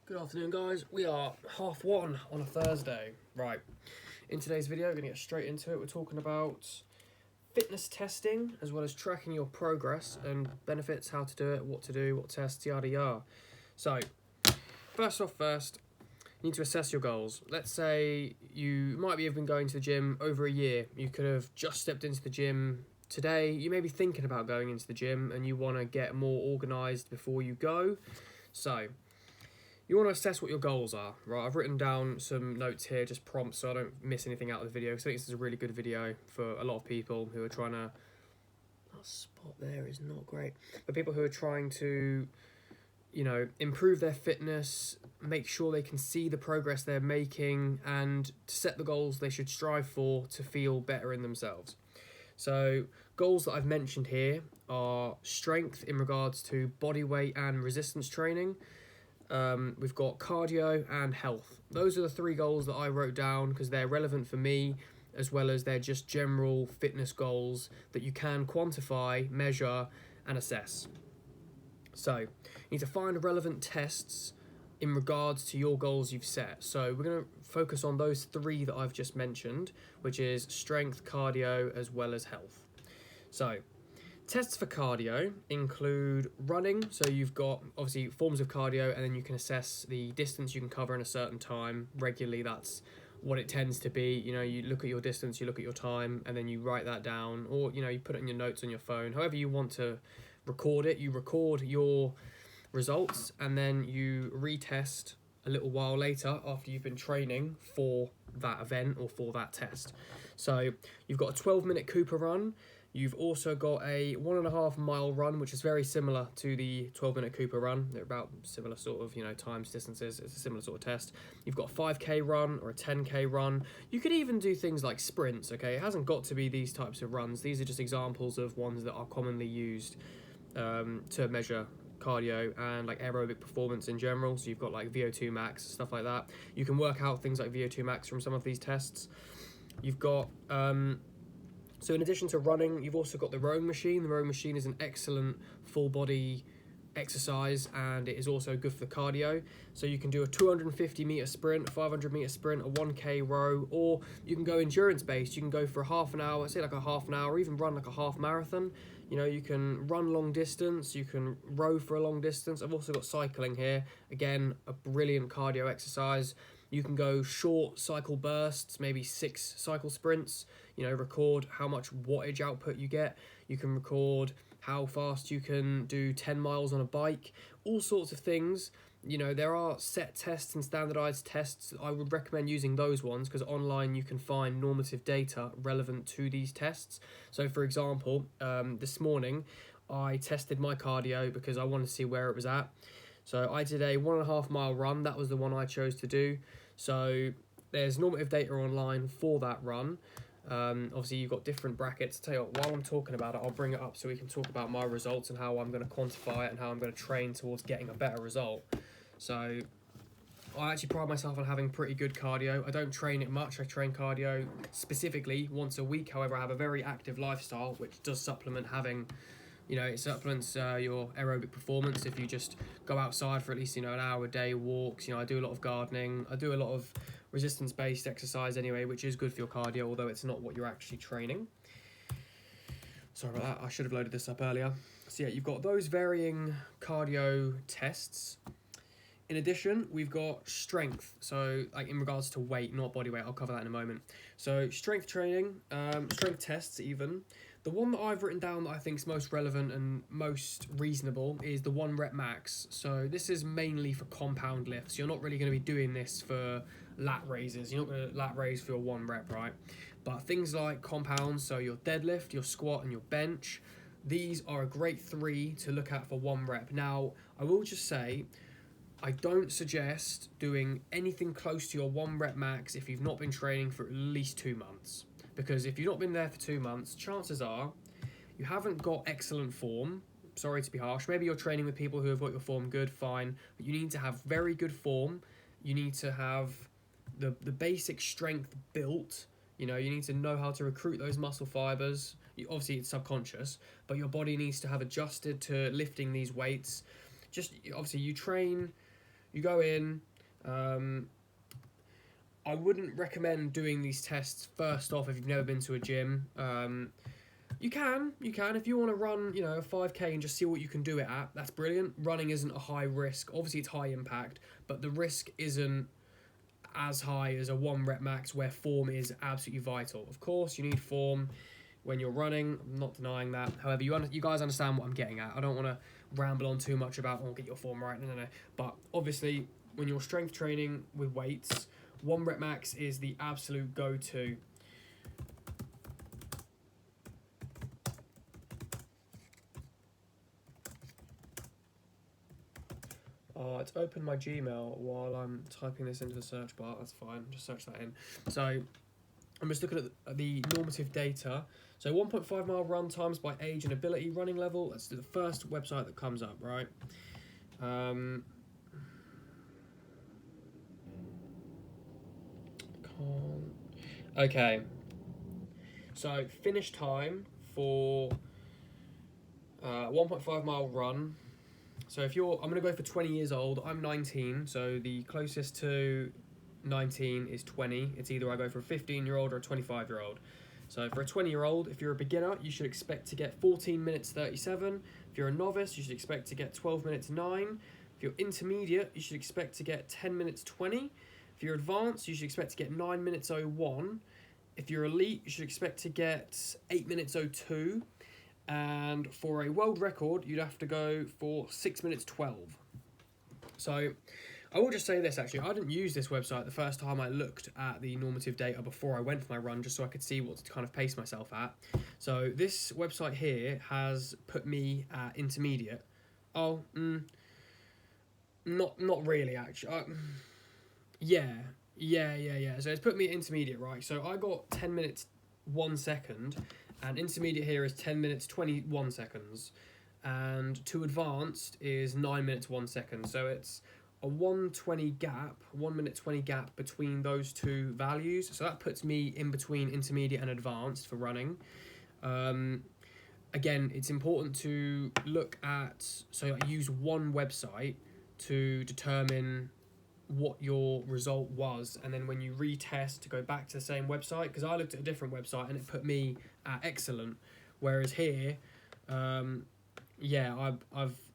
Good afternoon, guys. We are 1:30 on a Thursday. Right, in today's video, we're going to get straight into it. We're talking about fitness testing, as well as tracking your progress and benefits, how to do it, what to do, what tests, yada yada. So, first, you need to assess your goals. Let's say you might have been going to the gym over a year. You could have just stepped into the gym today. You may be thinking about going into the gym and you want to get more organised before you go. So, you want to assess what your goals are, right? I've written down some notes here, just prompts, so I don't miss anything out of the video, because I think this is a really good video for a lot of people who are trying to... That spot there is not great. But people who are trying to, improve their fitness, make sure they can see the progress they're making, and to set the goals they should strive for to feel better in themselves. So, goals that I've mentioned here are strength in regards to body weight and resistance training. We've got cardio and health. Those are the three goals that I wrote down because they're relevant for me, as well as they're just general fitness goals that you can quantify, measure, and assess. So, you need to find relevant tests in regards to your goals you've set. So, we're going to focus on those three that I've just mentioned, which is strength, cardio, as well as health. So, tests for cardio include running, so you've got obviously forms of cardio, and then you can assess the distance you can cover in a certain time. Regularly, that's what it tends to be. You look at your distance, you look at your time, and then you write that down, or you put it in your notes on your phone. However you want to record it, you record your results, and then you retest a little while later after you've been training for that event or for that test. So you've got a 12-minute Cooper run. You've also got a 1.5 mile run, which is very similar to the 12-minute Cooper run. They're about similar sort of, times, distances. It's a similar sort of test. You've got a 5K run or a 10K run. You could even do things like sprints, okay? It hasn't got to be these types of runs. These are just examples of ones that are commonly used to measure cardio and like aerobic performance in general. So you've got like VO2 max, stuff like that. You can work out things like VO2 max from some of these tests. You've got... So in addition to running, you've also got the rowing machine. The rowing machine is an excellent full body exercise, and it is also good for cardio. So you can do a 250 meter sprint, a 500 meter sprint, a 1K row, or you can go endurance based. You can go for a half an hour, say like a half an hour, or even run like a half marathon. You can run long distance, you can row for a long distance. I've also got cycling here. Again, a brilliant cardio exercise. You can go short cycle bursts, maybe 6 cycle sprints, record how much wattage output you get. You can record how fast you can do 10 miles on a bike, all sorts of things. There are set tests and standardized tests. I would recommend using those ones because online you can find normative data relevant to these tests. So for example, this morning I tested my cardio because I wanted to see where it was at. So I did a 1.5 mile run. That was the one I chose to do. So there's normative data online for that run. Obviously you've got different brackets. Tell you what, while I'm talking about it, I'll bring it up so we can talk about my results and how I'm going to quantify it and how I'm going to train towards getting a better result. So I actually pride myself on having pretty good cardio. I don't train it much. I train cardio specifically once a week. However, I have a very active lifestyle, which does supplement having... it supplements your aerobic performance if you just go outside for at least, an hour a day, walks. I do a lot of gardening. I do a lot of resistance-based exercise anyway, which is good for your cardio, although it's not what you're actually training. Sorry about that. I should have loaded this up earlier. So yeah, you've got those varying cardio tests. In addition, we've got strength. So like in regards to weight, not body weight. I'll cover that in a moment. So strength training, strength tests even. The one that I've written down that I think is most relevant and most reasonable is the 1 rep max. So this is mainly for compound lifts. You're not really going to be doing this for lat raises. You're not going to lat raise for your 1 rep, right? But things like compounds, so your deadlift, your squat, and your bench, these are a great 3 to look at for 1 rep. Now, I will just say, I don't suggest doing anything close to your 1 rep max if you've not been training for at least 2 months. Because if you've not been there for 2 months, chances are you haven't got excellent form. Sorry to be harsh. Maybe you're training with people who have got your form good, fine. But you need to have very good form. You need to have the basic strength built. You need to know how to recruit those muscle fibers. Obviously, it's subconscious. But your body needs to have adjusted to lifting these weights. Just, obviously, you train You go in. I wouldn't recommend doing these tests first off if you've never been to a gym. You can if you want to run, you know, a 5K and just see what you can do it at. That's brilliant. Running isn't a high risk. Obviously, it's high impact, but the risk isn't as high as a 1 rep max where form is absolutely vital. Of course, you need form when you're running. I'm not denying that. However, you guys understand what I'm getting at. I don't want to ramble on too much about, get your form right. No. But obviously, when you're strength training with weights, 1 rep max is the absolute go-to. It's opened my Gmail while I'm typing this into the search bar. That's fine. Just search that in. So I'm just looking at the normative data. So 1.5 mile run times by age and ability running level. That's the first website that comes up, right? Okay. So finish time for 1.5 mile run. So if I'm going to go for 20 years old. I'm 19, so the closest to 19 is 20. It's either I go for a 15-year-old or a 25-year-old. So for a 20-year-old, if you're a beginner, you should expect to get 14 minutes 37. If you're a novice, you should expect to get 12 minutes 9. If you're intermediate, you should expect to get 10 minutes 20. If you're advanced, you should expect to get 9 minutes 01. If you're elite, you should expect to get 8 minutes 02. And for a world record, you'd have to go for 6 minutes 12. So I will just say this, actually. I didn't use this website the first time I looked at the normative data before I went for my run, just so I could see what to kind of pace myself at. So this website here has put me at intermediate. Not really, actually. Yeah. So it's put me at intermediate, right? So I got 10 minutes 1 second, and intermediate here is 10 minutes 21 seconds, and to advanced is 9 minutes 1 second. So it's a 1:20 gap, 1 minute 20 gap between those two values. So that puts me in between intermediate and advanced for running. Again, it's important to look at, so I use one website to determine what your result was, and then when you retest, to go back to the same website, because I looked at a different website and it put me at excellent, whereas here I've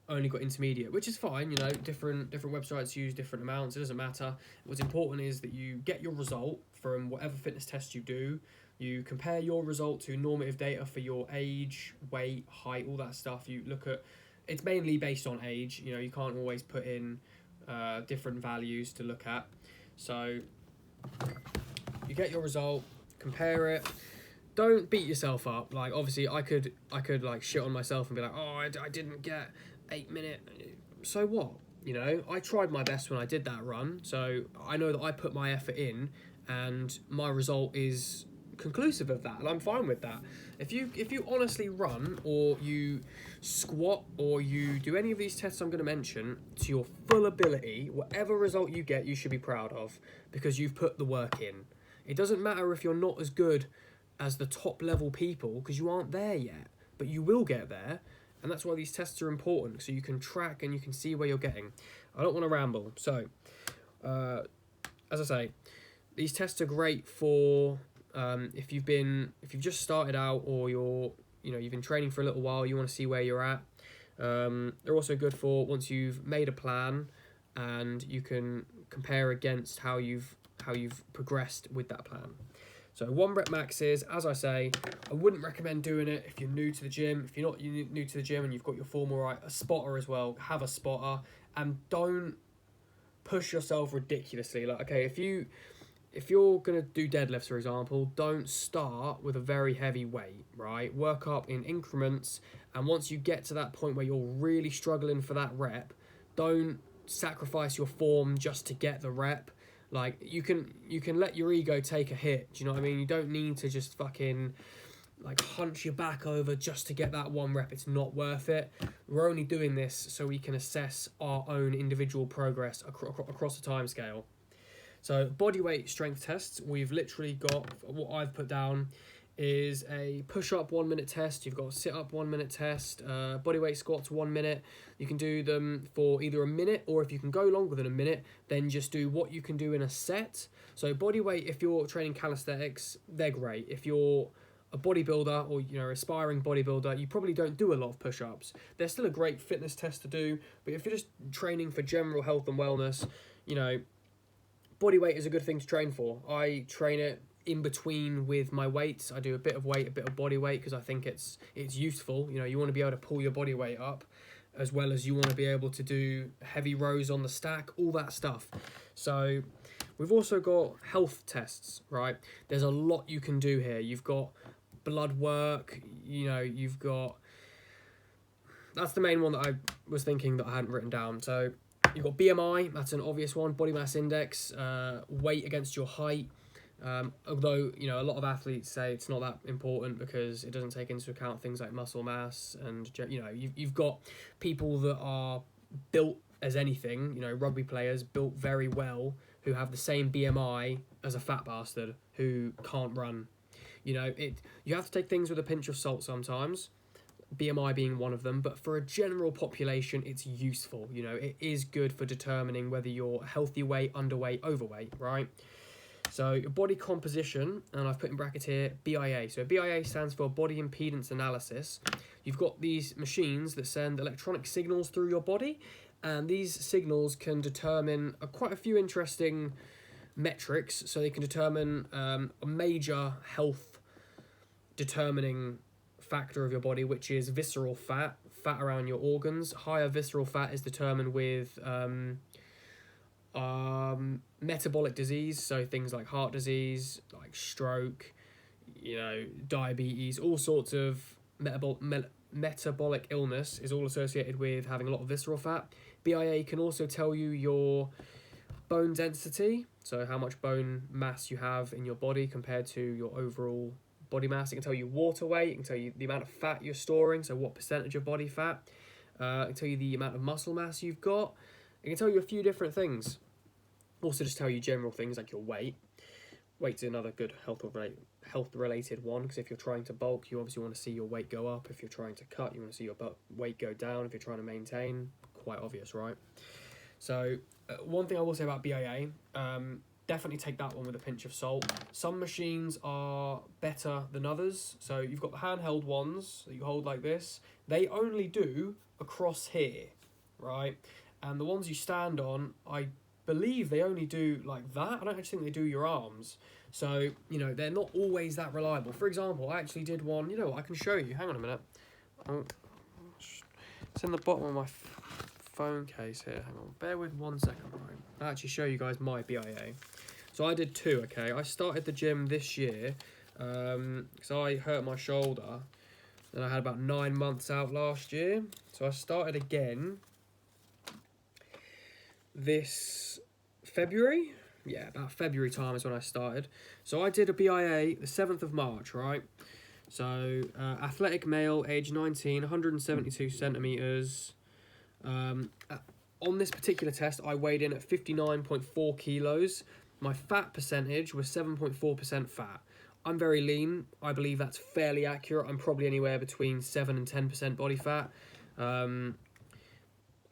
only got intermediate, which is fine. You know, different websites use different amounts. It doesn't matter. What's important is that you get your result from whatever fitness test you do. You compare your result to normative data for your age, weight, height, all that stuff. You look at, it's mainly based on age. You know, you can't always put in different values to look at. So you get your result, compare it. Don't beat yourself up. Like, obviously I could like shit on myself and be like, oh, I didn't get 8 minute. So what? You know, I tried my best when I did that run, so I know that I put my effort in, and my result is conclusive of that, and I'm fine with that. If you honestly run, or you squat, or you do any of these tests I'm going to mention to your full ability, whatever result you get, you should be proud of, because you've put the work in. It doesn't matter if you're not as good as the top level people, because you aren't there yet, but you will get there. And that's why these tests are important, so you can track and you can see where you're getting. I don't want to ramble. So, as I say, these tests are great for if you've just started out, or you've been training for a little while, you want to see where you're at. They're also good for once you've made a plan and you can compare against how you've progressed with that plan. So 1 rep maxes, as I say, I wouldn't recommend doing it if you're new to the gym. If you're not new to the gym and you've got your form all right, a spotter as well. Have a spotter, and don't push yourself ridiculously. Like, okay, if you're gonna do deadlifts, for example, don't start with a very heavy weight, right? Work up in increments, and once you get to that point where you're really struggling for that rep, don't sacrifice your form just to get the rep. Like, you can let your ego take a hit. Do you know what I mean? You don't need to just fucking like hunch your back over just to get that 1 rep. It's not worth it. We're only doing this so we can assess our own individual progress across the time scale. So bodyweight strength tests, we've literally got, what I've put down is a push-up 1 minute test. You've got a sit-up 1 minute test, bodyweight squats 1 minute. You can do them for either a minute, or if you can go longer than a minute, then just do what you can do in a set. So bodyweight, if you're training calisthenics, they're great. If you're a bodybuilder or aspiring bodybuilder, you probably don't do a lot of push-ups. They're still a great fitness test to do, but if you're just training for general health and wellness, bodyweight is a good thing to train for. I train it in between with my weights. I do a bit of weight, a bit of body weight, because I think it's useful. You want to be able to pull your body weight up, as well as you want to be able to do heavy rows on the stack, all that stuff. So we've also got health tests, right? There's a lot you can do here. You've got blood work, you've got... That's the main one that I was thinking that I hadn't written down. So you've got BMI, that's an obvious one, body mass index, weight against your height. Although, a lot of athletes say it's not that important because it doesn't take into account things like muscle mass, and, you've got people that are built as anything, rugby players built very well, who have the same BMI as a fat bastard who can't run. You have to take things with a pinch of salt sometimes, BMI being one of them, but for a general population, it's useful. It is good for determining whether you're healthy weight, underweight, overweight, right? So your body composition, and I've put in brackets here, BIA. So BIA stands for body impedance analysis. You've got these machines that send electronic signals through your body, and these signals can determine quite a few interesting metrics. So they can determine a major health determining factor of your body, which is visceral fat around your organs. Higher visceral fat is determined with metabolic disease, so things like heart disease, like stroke, diabetes, all sorts of metabolic illness is all associated with having a lot of visceral fat. BIA can also tell you your bone density, so how much bone mass you have in your body compared to your overall body mass. It can tell you water weight, it can tell you the amount of fat you're storing, so what percentage of body fat. It can tell you the amount of muscle mass you've got. It can tell you a few different things. Also just tell you general things like your weight. Weight's another good health-related one, because if you're trying to bulk, you obviously want to see your weight go up. If you're trying to cut, you want to see your weight go down. If you're trying to maintain, quite obvious, right? So one thing I will say about BIA, definitely take that one with a pinch of salt. Some machines are better than others. So you've got the handheld ones that you hold like this. They only do across here, right? And the ones you stand on, I believe they only do like that. I don't actually think they do your arms. So, they're not always that reliable. For example, I actually did one, I can show you. Hang on a minute. Oh, it's in the bottom of my phone case here. Hang on. Bear with 1 second, right? I'll actually show you guys my BIA. So I did 2, okay? I started the gym this year because I hurt my shoulder, and I had about 9 months out last year. So I started again this February. Yeah, about February time is when I started. So I did a BIA the 7th of March, right? So athletic male, age 19, 172 centimetres. On this particular test, I weighed in at 59.4 kilos. My fat percentage was 7.4% fat. I'm very lean. I believe that's fairly accurate. I'm probably anywhere between 7 and 10% body fat.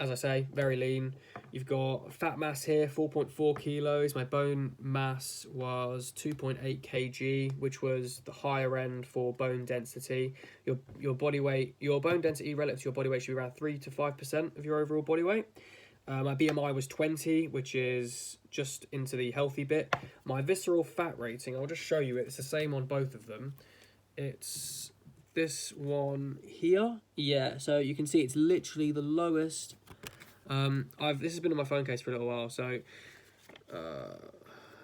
As I say, very lean. You've got fat mass here, 4.4 kilos. My bone mass was 2.8 kg, which was the higher end for bone density. Your body weight, your bone density relative to your body weight should be around 3 to 5% of your overall body weight. My BMI was 20, which is just into the healthy bit. My visceral fat rating, I'll just show you it. It's the same on both of them. It's this one here. Yeah, so you can see it's literally the lowest. This has been in my phone case for a little while, so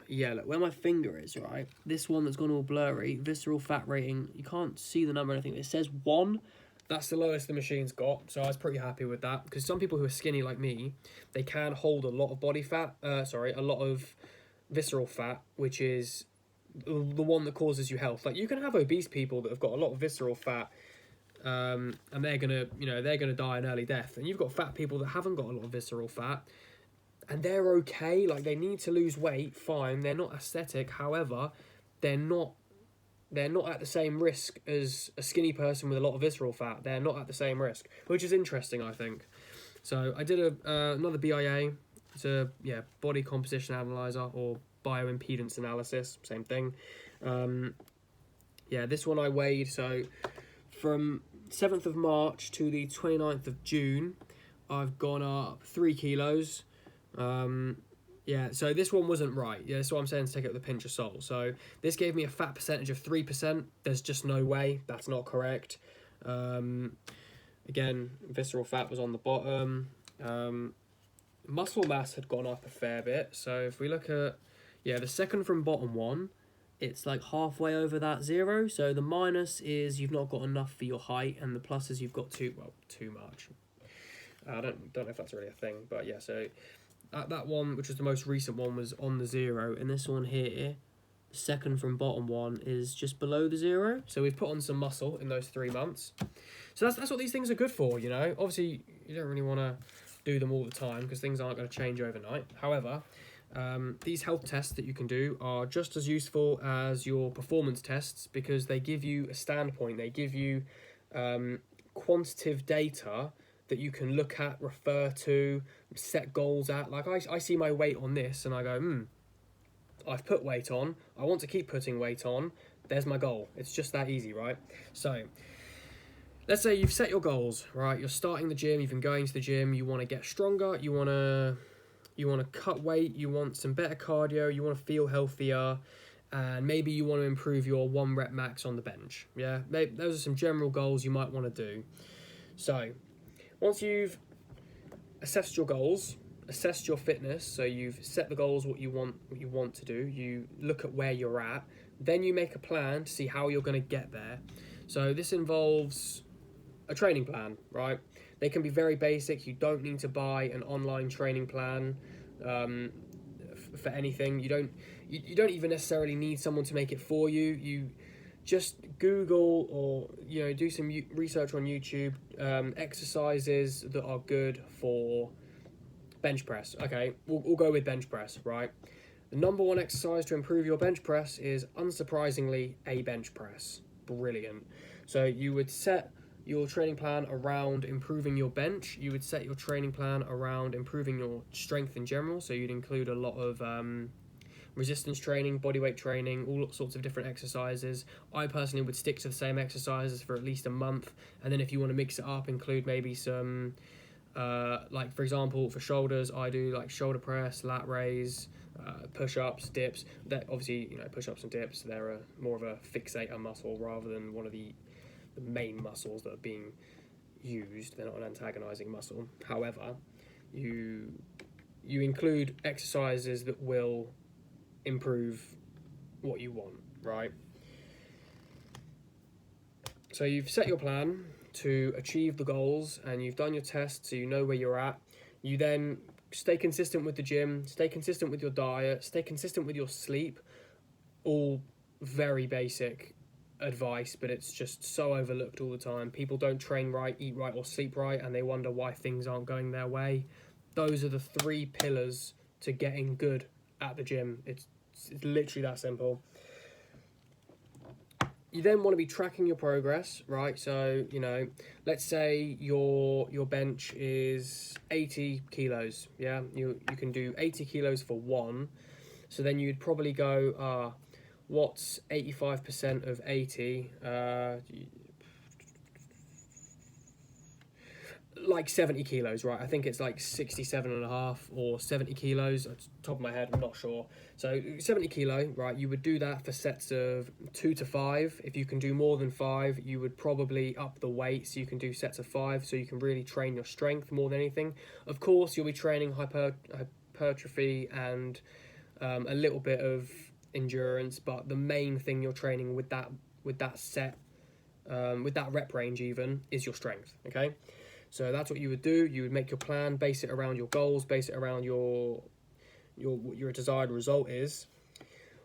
yeah, look, where my finger is, right? This one that's gone all blurry, visceral fat rating, you can't see the number or anything. It says 1. That's the lowest the machine's got, so I was pretty happy with that, because some people who are skinny like me, they can hold a lot of body fat, a lot of visceral fat, which is the one that causes you health. Like, you can have obese people that have got a lot of visceral fat, and they're gonna die an early death. And you've got fat people that haven't got a lot of visceral fat, and they're okay. Like, they need to lose weight, fine. They're not aesthetic, however, they're not they're not at the same risk as a skinny person with a lot of visceral fat. They're not at the same risk, which is interesting, I think. So I did another BIA. It's a body composition analyzer or bioimpedance analysis, same thing. This one I weighed. So from 7th of March to the 29th of June, I've gone up 3 kilos. So this one wasn't right. Yeah, that's what I'm saying, to take it with a pinch of salt. So this gave me a fat percentage of 3%. There's just no way. That's not correct. Again, visceral fat was on the bottom. Muscle mass had gone up a fair bit. So if we look at, the second from bottom one, it's like halfway over that 0. So the minus is you've not got enough for your height, and the plus is you've got too much. I don't know if that's really a thing, but yeah, so that one, which was the most recent one, was on the 0, and this one here, the second from bottom one, is just below the 0. So we've put on some muscle in those 3 months. So that's what these things are good for, you know. Obviously, you don't really want to do them all the time because things aren't going to change overnight. However, these health tests that you can do are just as useful as your performance tests because they give you a standpoint. They give you quantitative data that you can look at, refer to, set goals at. Like I see my weight on this and I go, I've put weight on. I want to keep putting weight on. There's my goal. It's just that easy, right? So let's say you've set your goals, right? You're starting the gym. You've been going to the gym. You want to get stronger. You want to cut weight. You want some better cardio. You want to feel healthier. And maybe you want to improve your 1 rep max on the bench. Yeah, those are some general goals you might want to do. So once you've assessed your goals, assessed your fitness, so you've set the goals, what you want to do, you look at where you're at, then you make a plan to see how you're going to get there. So this involves a training plan, right? They can be very basic. You don't need to buy an online training plan for anything. You don't even necessarily need someone to make it for you. You just Google or do some research on YouTube, exercises that are good for bench press. Okay, we'll go with bench press, right? The number 1 exercise to improve your bench press is, unsurprisingly, a bench press. Brilliant. So you would set your training plan around improving your bench. You would set your training plan around improving your strength in general. So you'd include a lot of resistance training, bodyweight training, all sorts of different exercises. I personally would stick to the same exercises for at least a month, and then if you want to mix it up, include maybe some like for example for shoulders, I do like shoulder press, lat raise, push-ups, dips. That obviously, push-ups and dips, they're more of a fixator muscle rather than one of the main muscles that are being used. They're not an antagonizing muscle. However, you include exercises that will improve what you want, right? So you've set your plan to achieve the goals and you've done your tests, so you know where you're at. You then stay consistent with the gym, stay consistent with your diet, stay consistent with your sleep. All very basic advice, but it's just so overlooked all the time. People don't train right, eat right, or sleep right, and they wonder why things aren't going their way. Those are the 3 pillars to getting good at the gym. It's literally that simple. You then want to be tracking your progress, right? So, let's say your bench is 80 kilos, yeah? You can do 80 kilos for 1. So then you'd probably go, what's 85% of 80? Like 70 kilos, right? I think it's like 67.5 or 70 kilos. At the top of my head, I'm not sure. So 70 kilo, right? You would do that for sets of 2 to 5. If you can do more than 5, you would probably up the weight so you can do sets of 5, so you can really train your strength more than anything. Of course, you'll be training hypertrophy and a little bit of endurance, but the main thing you're training with that set, with that rep range even, is your strength. Okay. So that's what you would do. You would make your plan, base it around your goals, base it around your desired result is.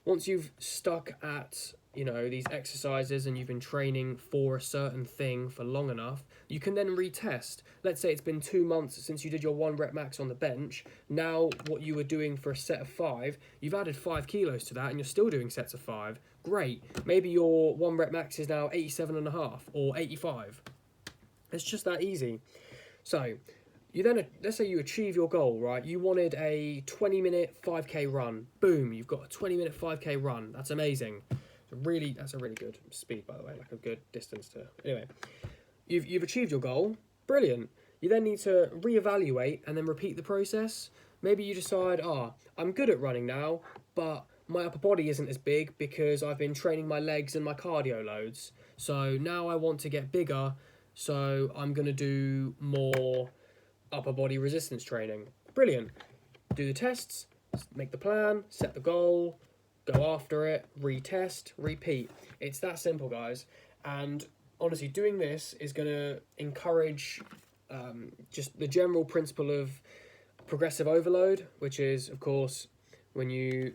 once you've stuck at, you know, these exercises and you've been training for a certain thing for long enough, you can then retest. Let's say it's been 2 months since you did your 1 rep max on the bench. Now what you were doing for a set of 5, you've added 5 kilos to that and you're still doing sets of 5. Great. Maybe your 1 rep max is now 87.5 or 85. It's just that easy. So you then, let's say you achieve your goal, right? You wanted a 20-minute 5k run. Boom, you've got a 20-minute 5k run. That's amazing. That's a really good speed, by the way, like a good distance to. Anyway, you've achieved your goal. Brilliant. You then need to reevaluate and then repeat the process. Maybe you decide, I'm good at running now, but my upper body isn't as big because I've been training my legs and my cardio loads. So now I want to get bigger, so I'm going to do more upper body resistance training. Brilliant. Do the tests, make the plan, set the goal, go after it, retest, repeat. It's that simple, guys. And honestly, doing this is going to encourage just the general principle of progressive overload, which is, of course, when you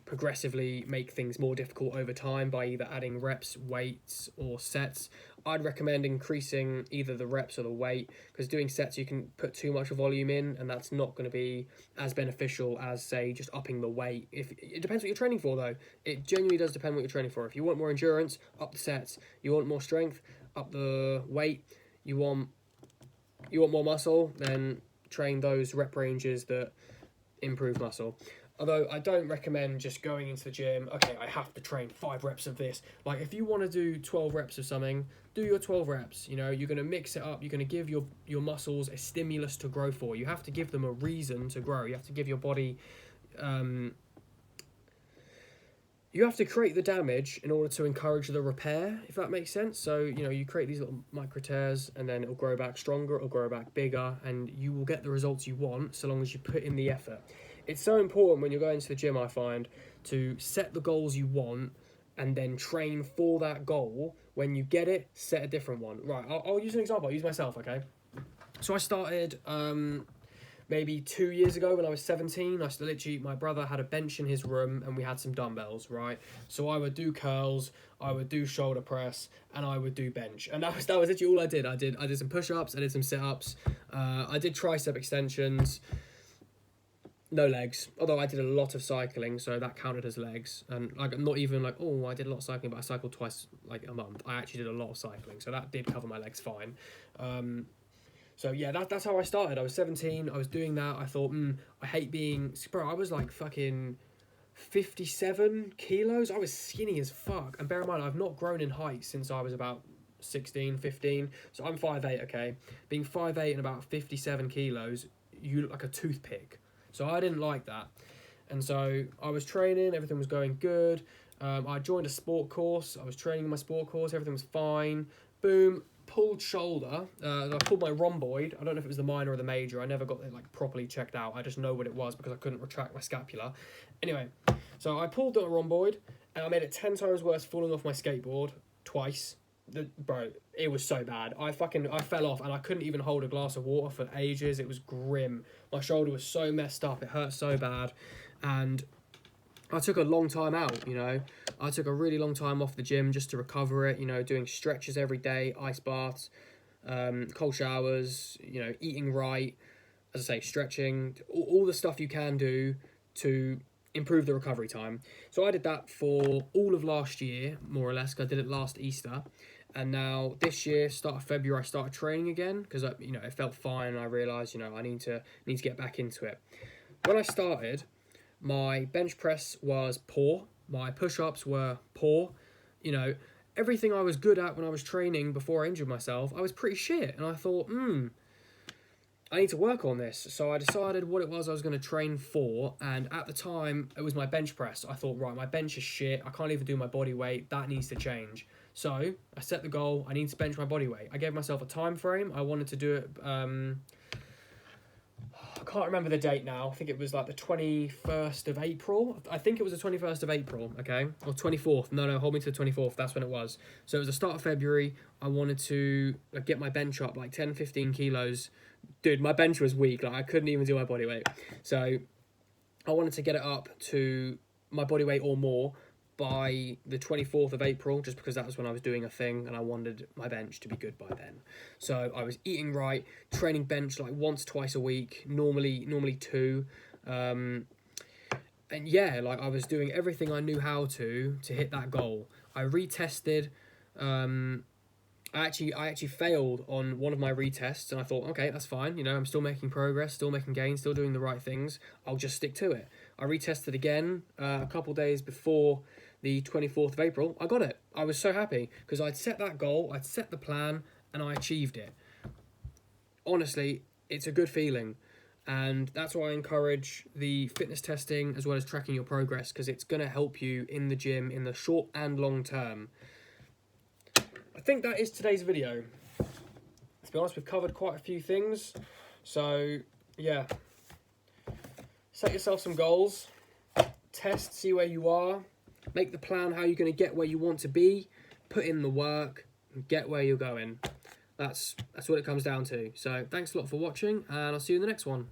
progressively make things more difficult over time by either adding reps, weights, or sets. I'd recommend increasing either the reps or the weight, because doing sets you can put too much volume in and that's not going to be as beneficial as, say, just upping the weight. It depends what you're training for, though. It genuinely does depend what you're training for. If you want more endurance, up the sets. You want more strength, up the weight. You want more muscle, then train those rep ranges that improve muscle. Although I don't recommend just going into the gym, okay, I have to train 5 reps of this. Like, if you want to do 12 reps of something, do your 12 reps. You know, you're going to mix it up. You're going to give your muscles a stimulus to grow for. You have to give them a reason to grow. You have to give your body... you have to create the damage in order to encourage the repair, if that makes sense. So, you know, you create these little micro tears and then it'll grow back stronger, it'll grow back bigger, and you will get the results you want so long as you put in the effort. It's so important when you're going to the gym, I find, to set the goals you want and then train for that goal. When you get it, set a different one. Right, I'll use an example. I'll use myself, okay? So I started maybe 2 years ago when I was 17. My brother had a bench in his room and we had some dumbbells, right? So I would do curls, I would do shoulder press, and I would do bench. And that was literally all I did. I did some push-ups, I did some sit-ups, I did tricep extensions. No legs, although I did a lot of cycling, so that counted as legs. And like, not even like, oh, I did a lot of cycling, but I cycled twice like a month. I actually did a lot of cycling, so that did cover my legs fine. So yeah, that's how I started. I was 17, I was doing that. I thought, I hate being... Bro, I was like fucking 57 kilos. I was skinny as fuck. And bear in mind, I've not grown in height since I was about 16, 15. So I'm 5'8", okay? Being 5'8" and about 57 kilos, you look like a toothpick. So I didn't like that. And so I was training, everything was going good. I joined a sport course. I was training in my sport course, everything was fine. Boom, pulled shoulder. I pulled my rhomboid. I don't know if it was the minor or the major. I never got it like properly checked out. I just know what it was because I couldn't retract my scapula. Anyway, so I pulled the rhomboid and I made it 10 times worse falling off my skateboard twice. Bro, it was so bad. I fell off and I couldn't even hold a glass of water for ages. It was grim. My shoulder was so messed up. It hurt so bad. And I took a long time out, you know. I took a really long time off the gym just to recover it, you know, doing stretches every day, ice baths, cold showers, you know, eating right, as I say, stretching, all the stuff you can do to improve the recovery time. So I did that for all of last year, more or less, because I did it last Easter. And now this year, start of February, I started training again because, you know, it felt fine and I realised, you know, I need to get back into it. When I started, my bench press was poor. My push-ups were poor. You know, everything I was good at when I was training before I injured myself, I was pretty shit. And I thought, I need to work on this. So I decided what it was I was going to train for. And at the time, it was my bench press. I thought, right, my bench is shit. I can't even do my body weight. That needs to change. So I set the goal. I need to bench my body weight. I gave myself a time frame. I wanted to do it... I can't remember the date now. I think it was like the 21st of April. I think it was the 21st of April, okay? Or 24th. No, hold me to the 24th. That's when it was. So it was the start of February. I wanted to get my bench up like 10, 15 kilos. Dude, my bench was weak. Like, I couldn't even do my body weight. So I wanted to get it up to my body weight or more by the 24th of April, just because that was when I was doing a thing and I wanted my bench to be good by then. So I was eating right, training bench like once, twice a week, normally two. And yeah, like I was doing everything I knew how to hit that goal. I retested. I actually failed on one of my retests, and I thought, okay, that's fine. You know, I'm still making progress, still making gains, still doing the right things. I'll just stick to it. I retested again a couple days before the 24th of April. I got it. I was so happy because I'd set that goal, I'd set the plan, and I achieved it. Honestly, it's a good feeling. And that's why I encourage the fitness testing as well as tracking your progress, because it's going to help you in the gym in the short and long term. I think that is today's video. To be honest, we've covered quite a few things. So, yeah. Set yourself some goals. Test, see where you are. Make the plan how you're going to get where you want to be. Put in the work and get where you're going. That's what it comes down to. So, thanks a lot for watching, and I'll see you in the next one.